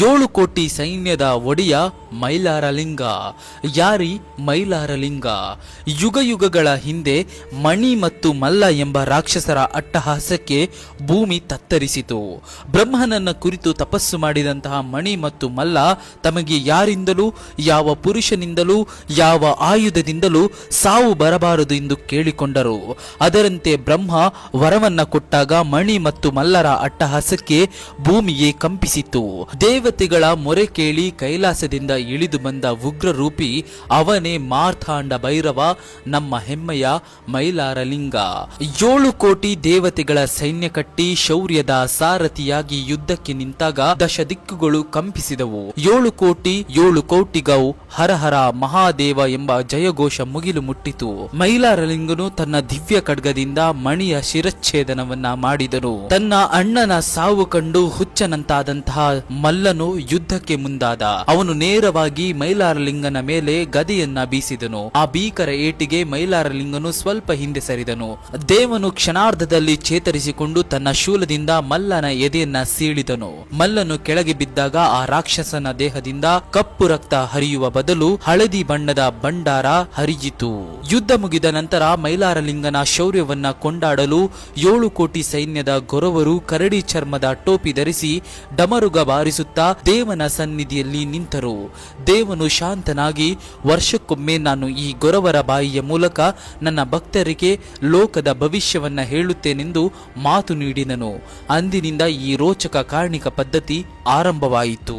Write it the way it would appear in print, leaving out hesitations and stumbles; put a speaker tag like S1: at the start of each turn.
S1: 7 ಕೋಟಿ ಸೈನ್ಯದ ಒಡೆಯ ಮೈಲಾರಲಿಂಗ. ಯಾರಿ ಮೈಲಾರಲಿಂಗ? ಯುಗ ಯುಗಗಳ ಹಿಂದೆ ಮಣಿ ಮತ್ತು ಮಲ್ಲ ಎಂಬ ರಾಕ್ಷಸರ ಅಟ್ಟಹಾಸಕ್ಕೆ ಭೂಮಿ ತತ್ತರಿಸಿತು. ಬ್ರಹ್ಮನನ್ನ ಕುರಿತು ತಪಸ್ಸು ಮಾಡಿದಂತಹ ಮಣಿ ಮತ್ತು ಮಲ್ಲ ತಮಗೆ ಯಾರಿಂದಲೂ, ಯಾವ ಪುರುಷನಿಂದಲೂ, ಯಾವ ಆಯುಧದಿಂದಲೂ ಸಾವು ಬರಬಾರದು ಎಂದು ಕೇಳಿಕೊಂಡರು. ಅದರಂತೆ ಬ್ರಹ್ಮ ವರವನ್ನ ಕೊಟ್ಟಾಗ ಮಣಿ ಮತ್ತು ಮಲ್ಲರ ಅಟ್ಟಹಾಸಕ್ಕೆ ಭೂಮಿಯೇ ಕಂಪಿಸಿತು. ದೇವತೆಗಳ ಮೊರೆ ಕೇಳಿ ಕೈಲಾಸದಿಂದ ಇಳಿದು ಬಂದ ಉಗ್ರರೂಪಿ ಅವನೇ ಮಾರ್ಥಾಂಡ ಭೈರವ, ನಮ್ಮ ಹೆಮ್ಮೆಯ ಮೈಲಾರಲಿಂಗ. 7 ಕೋಟಿ ದೇವತೆಗಳ ಸೈನ್ಯ ಕಟ್ಟಿ ಶೌರ್ಯದ ಸಾರಥಿಯಾಗಿ ಯುದ್ಧಕ್ಕೆ ನಿಂತಾಗ ದಶದಿಕ್ಕುಗಳು ಕಂಪಿಸಿದವು. 7 ಕೋಟಿ 7 ಕೋಟಿಗೌ ಹರ ಹರ ಮಹಾದೇವ ಎಂಬ ಜಯಘೋಷ ಮುಗಿಲು ಮುಟ್ಟಿತು. ಮೈಲಾರಲಿಂಗನು ತನ್ನ ದಿವ್ಯ ಖಡ್ಗದಿಂದ ಮಣಿಯ ಶಿರಚ್ಛೇದನವನ್ನ ಮಾಡಿದನು. ತನ್ನ ಅಣ್ಣನ ಸಾವು ಕಂಡು ಹುಚ್ಚನಂತಾದಂತಹ ಮಲ್ಲನು ಯುದ್ಧಕ್ಕೆ ಮುಂದಾದ. ಅವನು ನೇರವಾಗಿ ಮೈಲಾರಲಿಂಗನ ಮೇಲೆ ಗದೆಯನ್ನ ಬೀಸಿದನು. ಆ ಭೀಕರ ಏಟಿಗೆ ಮೈಲಾರಲಿಂಗನು ಸ್ವಲ್ಪ ಹಿಂದೆ ಸರಿದನು. ದೇವನು ಕ್ಷಣಾರ್ಧದಲ್ಲಿ ಚೇತರಿಸಿಕೊಂಡು ತನ್ನ ಶೂಲದಿಂದ ಮಲ್ಲನ ಎದೆಯನ್ನ ಸೀಳಿದನು. ಮಲ್ಲನು ಕೆಳಗೆ ಬಿದ್ದಾಗ ಆ ರಾಕ್ಷಸನ ದೇಹದಿಂದ ಕಪ್ಪು ರಕ್ತ ಹರಿಯುವ ಬದಲು ಹಳದಿ ಬಣ್ಣದ ಭಂಡಾರ ಹರಿಯಿತು. ಯುದ್ಧ ಮುಗಿದ ನಂತರ ಮೈಲಾರಲಿಂಗನ ಶೌರ್ಯವನ್ನ ಕೊಂಡಾಡಲು 7 ಕೋಟಿ ಸೈನ್ಯದ ಗೊರವರು ಕರಡಿ ಚರ್ಮದ ಟೋಪಿ ಧರಿಸಿ ಡಮರುಗ ಬಾರಿಸುತ್ತಾ ದೇವನ ಸನ್ನಿಧಿಯಲ್ಲಿ ನಿಂತರು. ದೇವನು ಶಾಂತನಾಗಿ, ವರ್ಷಕ್ಕೊಮ್ಮೆ ನಾನು ಈ ಗೊರವರ ಬಾಯಿಯ ಮೂಲಕ ನನ್ನ ಭಕ್ತರಿಗೆ ಲೋಕದ ಭವಿಷ್ಯವನ್ನ ಹೇಳುತ್ತೇನೆಂದು ಮಾತು ನೀಡಿದನು. ಅಂದಿನಿಂದ ಈ ರೋಚಕ ಕಾರ್ಣಿಕ ಪದ್ಧತಿ ಆರಂಭವಾಯಿತು.